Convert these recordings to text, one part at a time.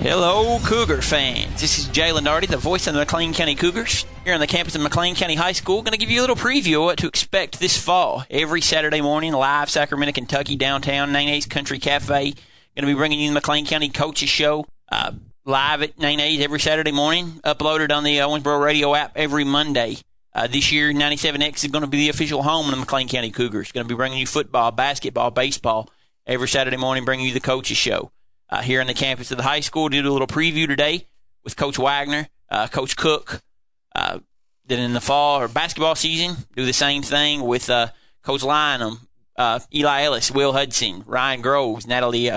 Hello, Cougar fans. This is Jalen Daugherty, the voice of the McLean County Cougars, here on the campus of McLean County High School. Going to give you a little preview of what to expect this fall. Every Saturday morning, live Sacramento, Kentucky, downtown, 98's Country Cafe. Going to be bringing you the McLean County Coaches Show live at 98's every Saturday morning, uploaded on the Owensboro Radio app every Monday. This year, 97X is going to be the official home of the McLean County Cougars. Going to be bringing you football, basketball, baseball every Saturday morning, bringing you the Coaches Show. Here on the campus of the high school, did a little preview today with Coach Wagner, Coach Cook. Then in the fall or basketball season, do the same thing with Coach Lynham, Eli Ellis, Will Hudson, Ryan Groves, Natalie,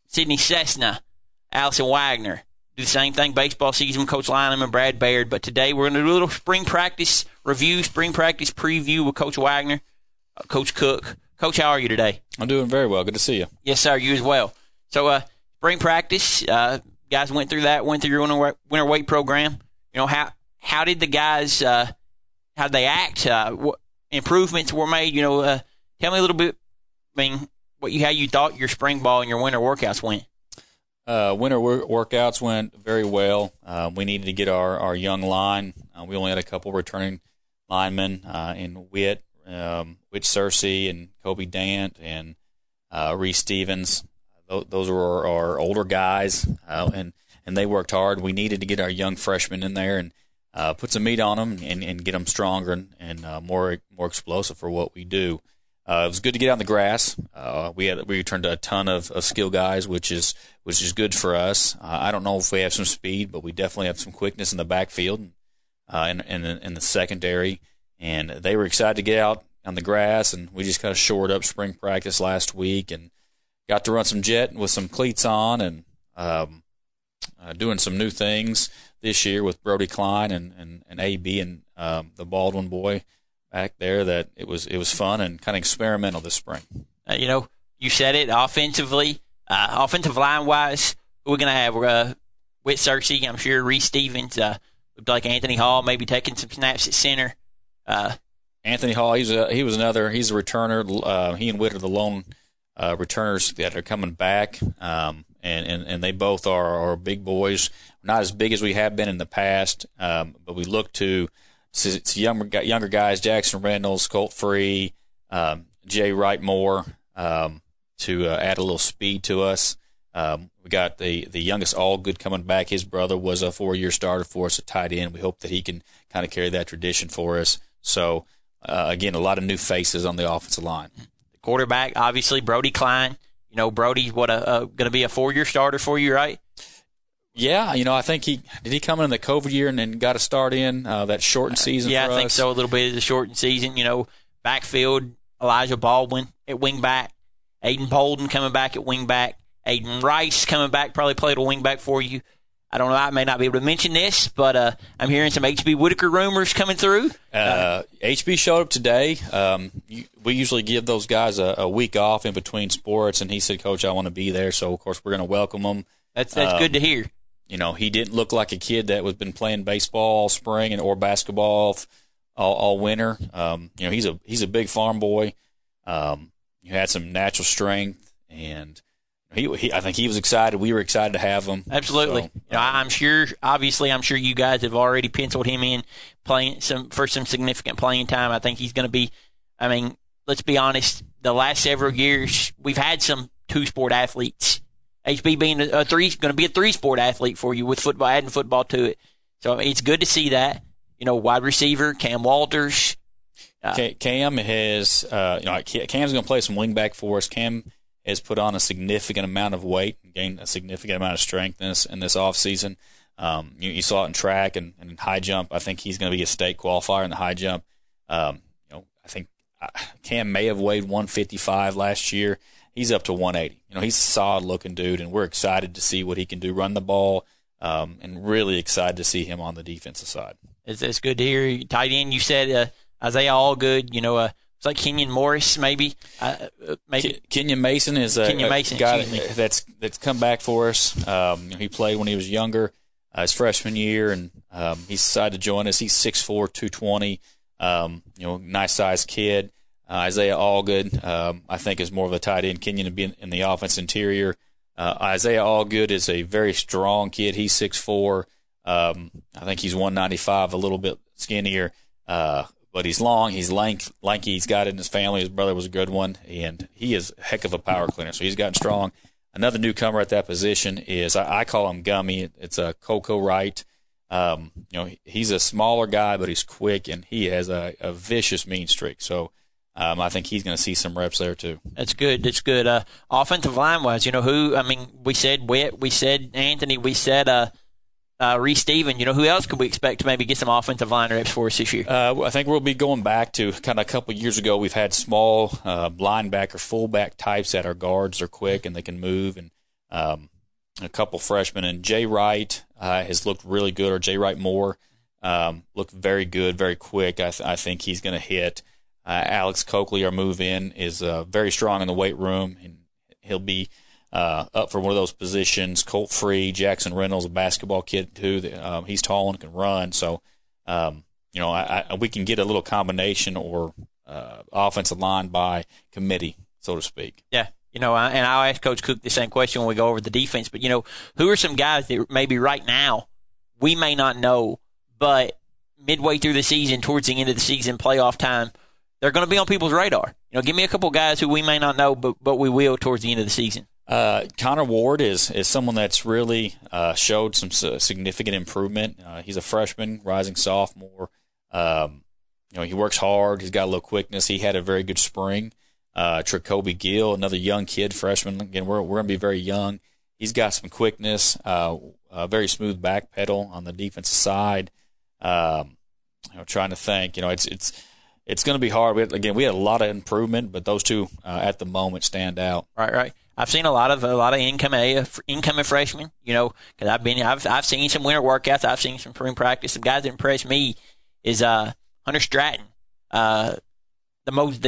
Sydney Cessna, Allison Wagner. Do the same thing baseball season with Coach Lynham and Brad Baird. But today we're going to do a little spring practice review, spring practice preview with Coach Wagner, Coach Cook. Coach, how are you today? I'm doing very well. Good to see you. Yes, sir. You as well. So, spring practice, guys went through your winter weight program. You know, how did the guys, how did they act? What improvements were made? You know, tell me a little bit, how you thought your spring ball and your winter workouts went. Winter workouts went very well. We needed to get our young line. We only had a couple returning linemen in Whit Searcy and Kobe Dant and Reese Stevens. Those were our older guys, and they worked hard. We needed to get our young freshmen in there and put some meat on them and get them stronger and more explosive for what we do. It was good to get on the grass. We returned a ton of skill guys, which is good for us. I don't know if we have some speed, but we definitely have some quickness in the backfield and in the secondary. And they were excited to get out on the grass, and we just kind of shored up spring practice last week and got to run some jet with some cleats on and doing some new things this year with Brody Klein and AB and the Baldwin boy back there. That it was fun and kind of experimental this spring. You said it offensively, offensive line wise. Who we're gonna have? We're Whit Searcy, I'm sure. Reese Stevens looked like Anthony Hall, maybe taking some snaps at center. Anthony Hall, he's a returner. He and Whit are the lone returners that are coming back, and they both are big boys. Not as big as we have been in the past, but we look to younger guys, Jackson Reynolds, Colt Free, Jay Wright Moore, to add a little speed to us. We got the youngest Allgood coming back. His brother was a 4-year starter for us at tight end. We hope that he can kind of carry that tradition for us. So, again, a lot of new faces on the offensive line. Quarterback, obviously, Brody Klein. Brody's going to be a 4-year starter for you, right? Yeah, I think he come in the COVID year and then got a start in that shortened season for us? Yeah, I think so, a little bit of the shortened season. Backfield, Elijah Baldwin at wingback, Aiden Bolden coming back at wingback, Aiden Rice coming back, probably played a wingback for you. I don't know, I may not be able to mention this, but I'm hearing some H.B. Whitaker rumors coming through. H.B. showed up today. We usually give those guys a week off in between sports, and he said, Coach, I want to be there. So, of course, we're going to welcome him. That's good to hear. He didn't look like a kid that was been playing baseball all spring or basketball all winter. He's a big farm boy. He had some natural strength, and I think he was excited. We were excited to have him. Absolutely. So, I'm sure you guys have already penciled him in for some significant playing time. I think he's going to be, let's be honest, the last several years we've had some two-sport athletes. HB being going to be a three-sport athlete for you with football, adding football to it. So it's good to see that. Wide receiver, Cam Walters. Cam has, Cam's going to play some wingback for us. Cam has put on a significant amount of weight and gained a significant amount of strength in this offseason. You saw it in track and in high jump. I think he's going to be a state qualifier in the high jump. I think Cam may have weighed 155 last year. He's up to 180. He's a solid-looking dude, and we're excited to see what he can do, run the ball, and really excited to see him on the defensive side. It's good to hear. Tight end, you said Isaiah Allgood, it's like Kenyon Morris, maybe. Kenyon Mason is a guy that's come back for us. He played when he was younger, his freshman year, and he's decided to join us. He's 6'4", 220, nice-sized kid. Isaiah Allgood, I think, is more of a tight end. Kenyon to be in the offense interior. Isaiah Allgood is a very strong kid. He's 6'4". I think he's 195, a little bit skinnier, but he's long, he's lanky, he's got it in his family. His brother was a good one, and he is a heck of a power cleaner, so he's gotten strong. Another newcomer at that position is, I call him Gummy. It's a Coco Wright. He's a smaller guy, but he's quick, and he has a vicious mean streak. So I think he's going to see some reps there too. That's good. That's good. Offensive line-wise, we said Witt, we said Anthony, we said Reese Stephen. Who else could we expect to maybe get some offensive line reps for us this year? I think we'll be going back to kind of a couple of years ago. We've had small linebacker, fullback types that are guards. They're quick and they can move, and a couple freshmen. And Jay Wright has looked really good, or Jay Wright Moore looked very good, very quick. I think he's going to hit. Alex Coakley, our move-in, is very strong in the weight room, and he'll be up for one of those positions. Colt Free, Jackson Reynolds, a basketball kid too. He's tall and can run. So, we can get a little combination or offensive line by committee, so to speak. Yeah. And I'll ask Coach Cook the same question when we go over the defense. But, who are some guys that maybe right now we may not know, but midway through the season, towards the end of the season, playoff time, they're going to be on people's radar. Give me a couple guys who we may not know, but we will towards the end of the season. Connor Ward is someone that's really showed some significant improvement. He's a freshman, rising sophomore. He works hard. He's got a little quickness. He had a very good spring. Tracoby Gill, another young kid, freshman. Again, we're going to be very young. He's got some quickness, a very smooth back pedal on the defensive side. Trying to think, it's going to be hard. We had a lot of improvement, but those two at the moment stand out. Right. I've seen a lot of incoming freshmen. Because I've seen some winter workouts. I've seen some spring practice. The guys that impressed me is Hunter Stratton, the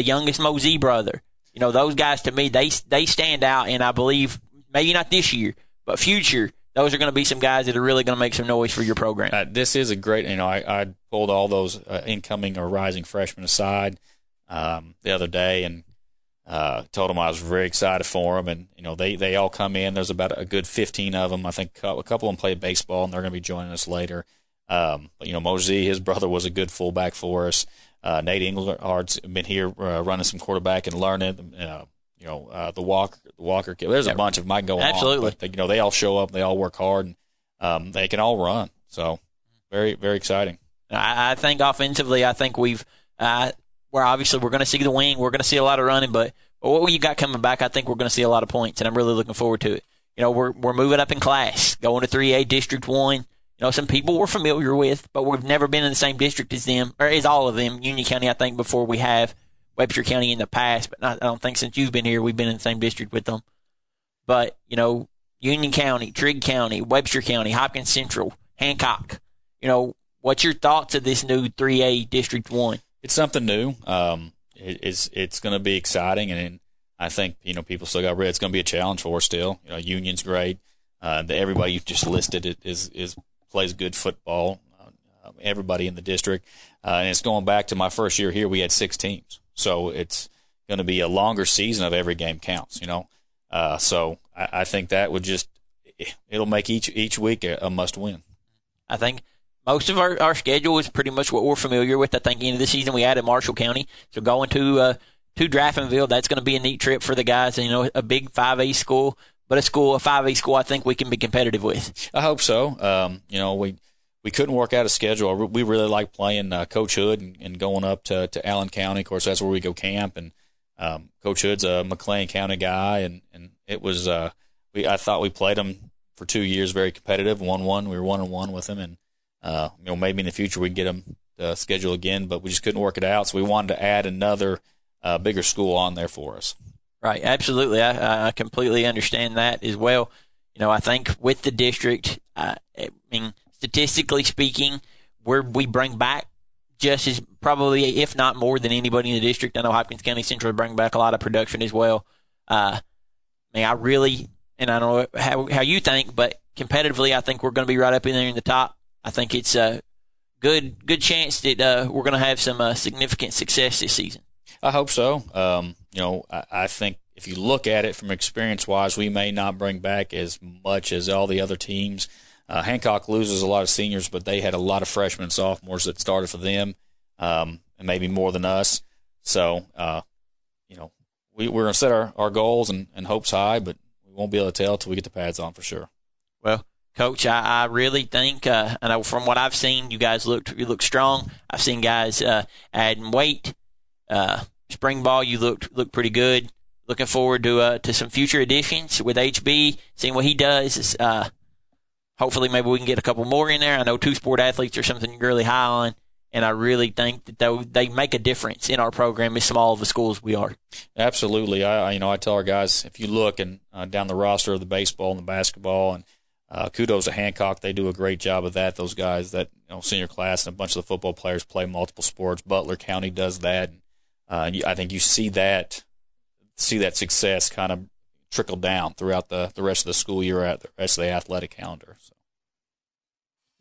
youngest Mosey brother. Those guys to me they stand out, and I believe maybe not this year, but future. Those are going to be some guys that are really going to make some noise for your program. This is a great, I pulled all those incoming or rising freshmen aside the other day and told them I was very excited for them. And, they all come in. There's about a good 15 of them. I think a couple of them play baseball, and they're going to be joining us later. But Mosey, his brother, was a good fullback for us. Nate Englehart's been here running some quarterback and learning. The Walker kid. There's a bunch of them I can go Absolutely. on. But, they all show up. They all work hard, and they can all run. So very, very exciting. I think offensively, we're obviously we're going to see the wing. We're going to see a lot of running, but what you got coming back, I think we're going to see a lot of points, and I'm really looking forward to it. We're moving up in class, going to 3A District 1. Some people we're familiar with, but we've never been in the same district as them, or as all of them. Union County, I think, before we have Webster County in the past, but I don't think since you've been here we've been in the same district with them. But, Union County, Trigg County, Webster County, Hopkins Central, Hancock. What's your thoughts of this new 3A District 1? It's something new. It's going to be exciting, and I think, people still got rid. It's going to be a challenge for us still. Union's great. Everybody you just listed plays good football. Everybody in the district. And it's going back to my first year here, we had 6 teams. So it's going to be a longer season of every game counts, So I think that would it'll make each week a must win. I think most of our schedule is pretty much what we're familiar with. I think end of the season we added Marshall County. So going to Draftonville, that's going to be a neat trip for the guys. A big 5A school, but a 5A school I think we can be competitive with. I hope so. We couldn't work out a schedule. We really like playing Coach Hood and going up to Allen County. Of course, that's where we go camp. And Coach Hood's a McLean County guy, and it was I thought we played him for 2 years, very competitive, 1-1. We were 1-1 with him, and maybe in the future we can get him to schedule again, but we just couldn't work it out. So we wanted to add another bigger school on there for us. Right, absolutely. I completely understand that as well. I think with the district, statistically speaking, we bring back just as probably, if not more than anybody in the district. I know Hopkins County Central bring back a lot of production as well. I really, and I don't know how you think, but competitively, I think we're going to be right up in there in the top. I think it's a good chance that we're going to have some significant success this season. I hope so. I think if you look at it from experience-wise, we may not bring back as much as all the other teams. Hancock loses a lot of seniors, but they had a lot of freshmen and sophomores that started for them, and maybe more than us. So, we're going to set our goals and hopes high, but we won't be able to tell until we get the pads on for sure. Well, Coach, I really think, I know from what I've seen, you guys look strong. I've seen guys adding weight. Spring ball, you look pretty good. Looking forward to some future additions with HB, seeing what he does. Hopefully maybe we can get a couple more in there. I know two-sport athletes are something you're really high on, and I really think that they make a difference in our program as small of a school as we are. Absolutely. I tell our guys, if you look and down the roster of the baseball and the basketball, and kudos to Hancock, they do a great job of that. Those guys that senior class and a bunch of the football players play multiple sports. Butler County does that. I think you see that success kind of trickle down throughout the rest of the school year, at the rest of the athletic calendar. So.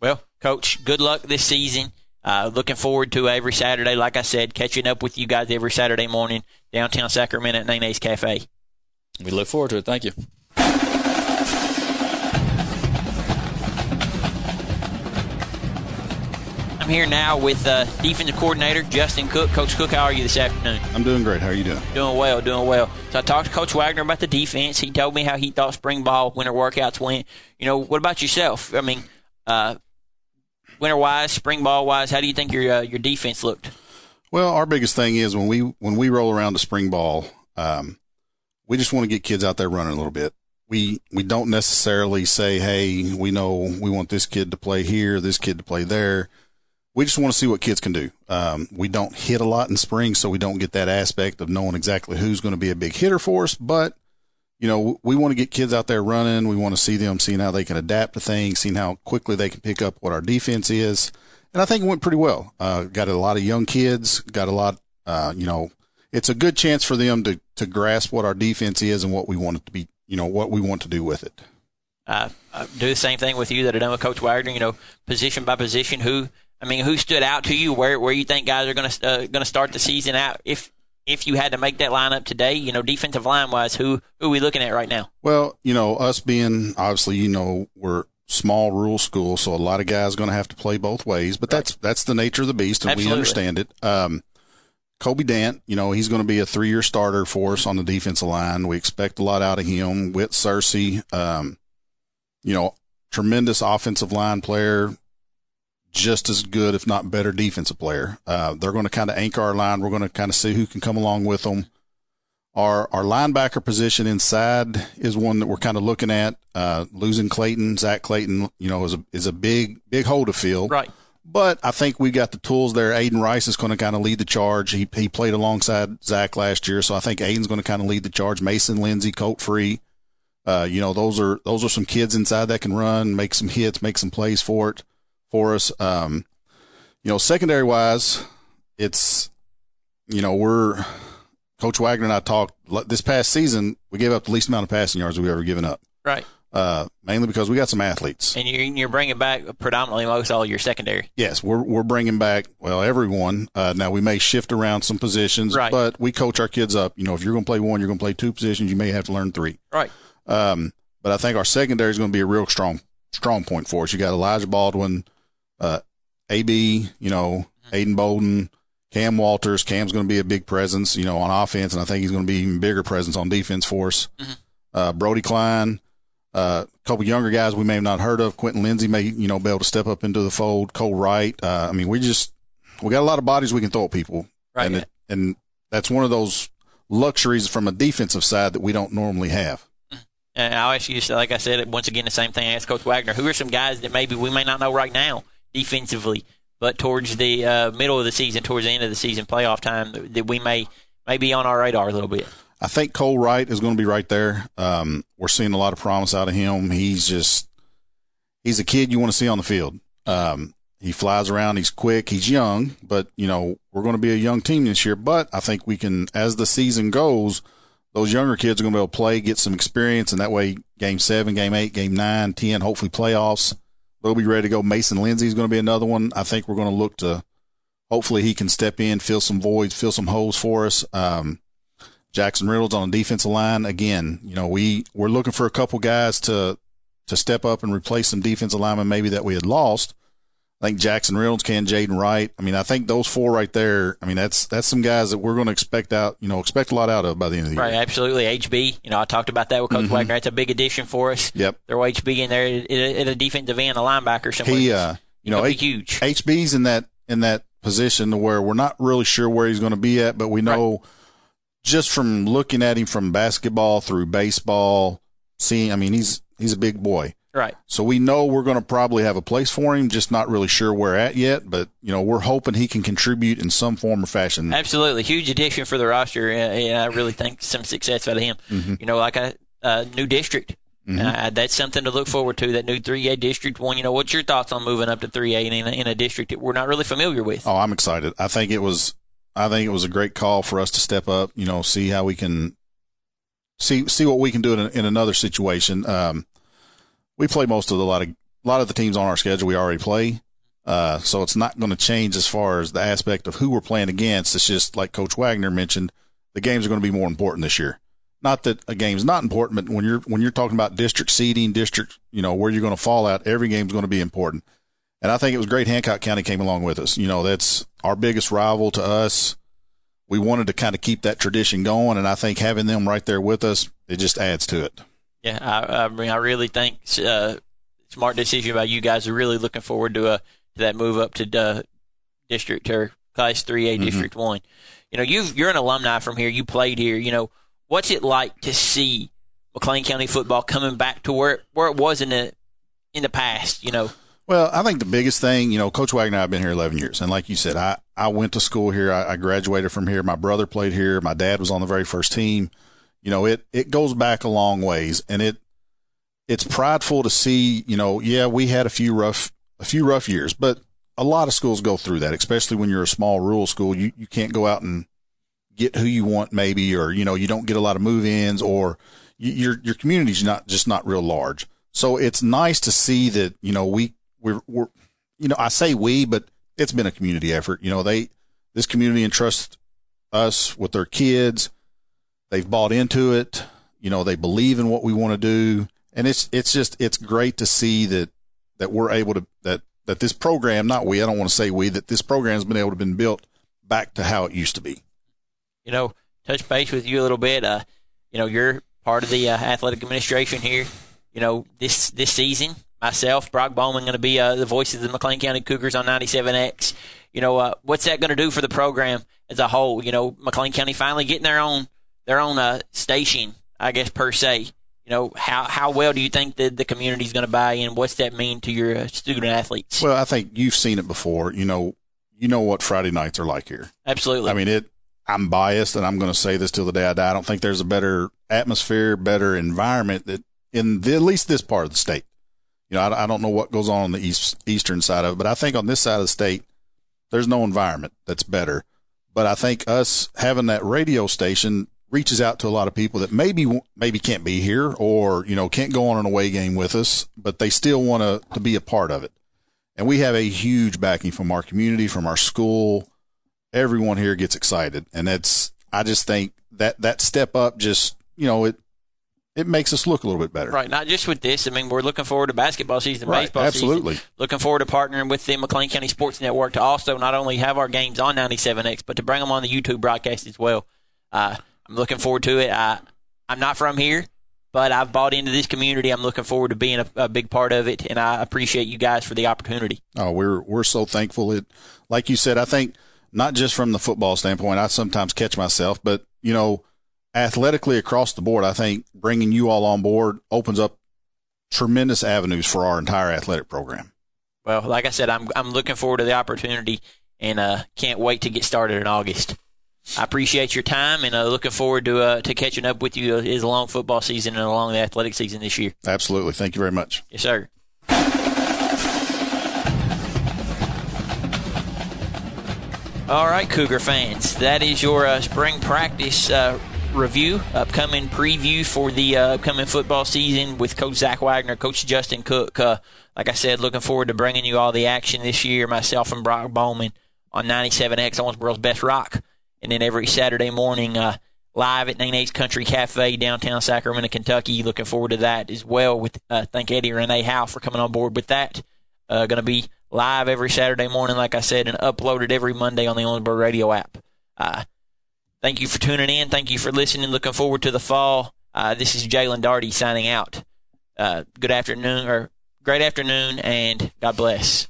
Well, Coach, good luck this season. Looking forward to every Saturday, like I said, catching up with you guys every Saturday morning downtown Sacramento at Nene's Cafe. We look forward to it. Thank you. I'm here now with defensive coordinator Justin Cook. Coach Cook, how are you this afternoon? I'm doing great. How are you doing? Doing well. So I talked to Coach Wagner about the defense. He told me how he thought spring ball, winter workouts went. What about yourself? I mean, winter-wise, spring ball-wise, how do you think your defense looked? Well, our biggest thing is when we roll around to spring ball, we just want to get kids out there running a little bit. We don't necessarily say, hey, we know we want this kid to play here, this kid to play there. We just want to see what kids can do. We don't hit a lot in spring, so we don't get that aspect of knowing exactly who's going to be a big hitter for us. But, we want to get kids out there running. We want to see them, seeing how they can adapt to things, seeing how quickly they can pick up what our defense is. And I think it went pretty well. Got a lot of young kids, got a lot, it's a good chance for them to grasp what our defense is and what we want it to be, what we want to do with it. I do the same thing with you that I done with Coach Wagner, position by position, who stood out to you, where you think guys are going to start the season out if you had to make that lineup today, defensive line wise, who are we looking at right now? Well, us being obviously, we're small rural school, so a lot of guys are going to have to play both ways, but right. that's the nature of the beast, and Absolutely. We understand it. Kobe Dant, he's going to be a 3-year starter for us on the defensive line. We expect a lot out of him. Whit Searcy, tremendous offensive line player, just as good, if not better, defensive player. They're going to kind of anchor our line. We're going to kind of see who can come along with them. Our linebacker position inside is one that we're kind of looking at. Losing Zach Clayton, is a big hole to fill. Right. But I think we got the tools there. Aiden Rice is going to kind of lead the charge. He played alongside Zach last year, so I think Aiden's going to kind of lead the charge. Mason Lindsay, Colt Free. Those are some kids inside that can run, make some hits, make some plays for us. Secondary wise, it's, we're Coach Wagner and I talked this past season. We gave up the least amount of passing yards we've ever given up. Right. Mainly because we got some athletes. And you're bringing back predominantly most all your secondary. Yes, we're bringing back, everyone. Now we may shift around some positions, right. But we coach our kids up. If you're going to play one, you're going to play 2 positions. You may have to learn 3. Right. But I think our secondary is going to be a real strong point for us. You got Elijah Baldwin, AB, Aiden Bolden, Cam Walters. Cam's going to be a big presence, on offense, and I think he's going to be even bigger presence on defense for us. Mm-hmm. Brody Klein, a couple younger guys we may have not heard of. Quentin Lindsay may, be able to step up into the fold. Cole Wright. We got a lot of bodies we can throw at people. Right. And that's one of those luxuries from a defensive side that we don't normally have. And I'll ask you, like I said, once again, the same thing I asked Coach Wagner. Who are some guys that maybe we may not know right now defensively, but towards the middle of the season, towards the end of the season, playoff time, that we may be on our radar a little bit? I think Cole Wright is going to be right there. We're seeing a lot of promise out of him. He's a kid you want to see on the field. He flies around. He's quick. He's young, but, we're going to be a young team this year. But I think we can, as the season goes, those younger kids are going to be able to play, get some experience, and that way Game 7, Game 8, Game 9, 10, hopefully playoffs, they'll be ready to go. Mason Lindsay is going to be another one. I think we're going to look to hopefully he can step in, fill some voids, fill some holes for us. Jalen Jackson Reynolds on the defensive line. Again, we're looking for a couple guys to step up and replace some defensive linemen maybe that we had lost. I think Jackson Reynolds can, Jaden Wright. I mean, I think those four right there, I mean, that's some guys that we're going to expect a lot out of by the end of the year. Right, absolutely. HB, I talked about that with Coach Wagner. That's a big addition for us. Yep. Throw HB in there at a defensive end, a linebacker somewhere. Huge. HB's in that position to where we're not really sure where he's going to be at, but we know just from looking at him from basketball through baseball, he's a big boy. Right. So we know we're going to probably have a place for him, just not really sure where at yet. But, we're hoping he can contribute in some form or fashion. Absolutely. Huge addition for the roster. I really think some success out of him. Mm-hmm. Like a new district. Mm-hmm. That's something to look forward to, that new 3A District 1. What's your thoughts on moving up to 3A in a district that we're not really familiar with? Oh, I'm excited. I think it was a great call for us to step up, see how we can see what we can do in another situation. We play a lot of the teams on our schedule we already play. So it's not going to change as far as the aspect of who we're playing against. It's just like Coach Wagner mentioned, the games are going to be more important this year. Not that a game's not important, but when you're talking about district seeding, where you're going to fall out, every game's going to be important. And I think it was great Hancock County came along with us. that's our biggest rival to us. We wanted to kind of keep that tradition going, and I think having them right there with us, it just adds to it. Yeah, I really think smart decision by you guys. Are really looking forward to that move up to district or Class 3A District 1. You're an alumni from here. You played here. What's it like to see McLean County football coming back to where it was in the past? Well, I think the biggest thing, Coach Wagner and I have been here 11 years. And like you said, I went to school here. I graduated from here. My brother played here. My dad was on the very first team. It goes back a long ways, and it's prideful to see, we had a few rough years, but a lot of schools go through that, especially when you're a small rural school. You can't go out and get who you want maybe, or, you don't get a lot of move-ins, or your community's not real large. So it's nice to see that, we're I say we, but it's been a community effort. This community entrusts us with their kids. They've bought into it. They believe in what we want to do. And it's great to see that we're able to, that this program, not we, I don't want to say we, that this program has been able to been built back to how it used to be. Touch base with you a little bit. You're part of the athletic administration here. This season, myself, Brock Bowman, going to be the voice of the McLean County Cougars on 97X. What's that going to do for the program as a whole? McLean County finally getting their own station, I guess, per se. How well do you think that the community is going to buy in? What's that mean to your student athletes? Well, I think you've seen it before. You know what Friday nights are like here. Absolutely. I'm biased, and I'm going to say this till the day I die. I don't think there's a better atmosphere, better environment that at least this part of the state. I don't know what goes on the eastern side of it, but I think on this side of the state, there's no environment that's better. But I think us having that radio station reaches out to a lot of people that maybe can't be here, or can't go on an away game with us, but they still want to be a part of it. And we have a huge backing from our community, from our school. Everyone here gets excited, and I just think that step up just it makes us look a little bit better. Right, not just with this. We're looking forward to basketball season, right, baseball absolutely. season. Looking forward to partnering with the McLean County Sports Network to also not only have our games on 97X, but to bring them on the YouTube broadcast as well. I'm looking forward to it. I'm not from here, but I've bought into this community. I'm looking forward to being a big part of it, and I appreciate you guys for the opportunity. Oh, we're so thankful. Like you said, I think not just from the football standpoint, I sometimes catch myself, but, athletically across the board, I think bringing you all on board opens up tremendous avenues for our entire athletic program. Well, like I said, I'm looking forward to the opportunity, and can't wait to get started in August. I appreciate your time, and looking forward to catching up with you as along football season and along the athletic season this year. Absolutely. Thank you very much. Yes, sir. All right, Cougar fans, that is your spring practice review, upcoming preview for the upcoming football season with Coach Zach Wagner, Coach Justin Cook. Like I said, looking forward to bringing you all the action this year, myself and Brock Bowman on 97X, Owensboro's Best Rock. And then every Saturday morning, live at Nene's Country Cafe, downtown Sacramento, Kentucky. Looking forward to that as well. With thank Eddie and Renee Howe for coming on board with that. Going to be live every Saturday morning, like I said, and uploaded every Monday on the Owensboro Radio app. Thank you for tuning in. Thank you for listening. Looking forward to the fall. This is Jalen Daugherty signing out. Good afternoon, or great afternoon, and God bless.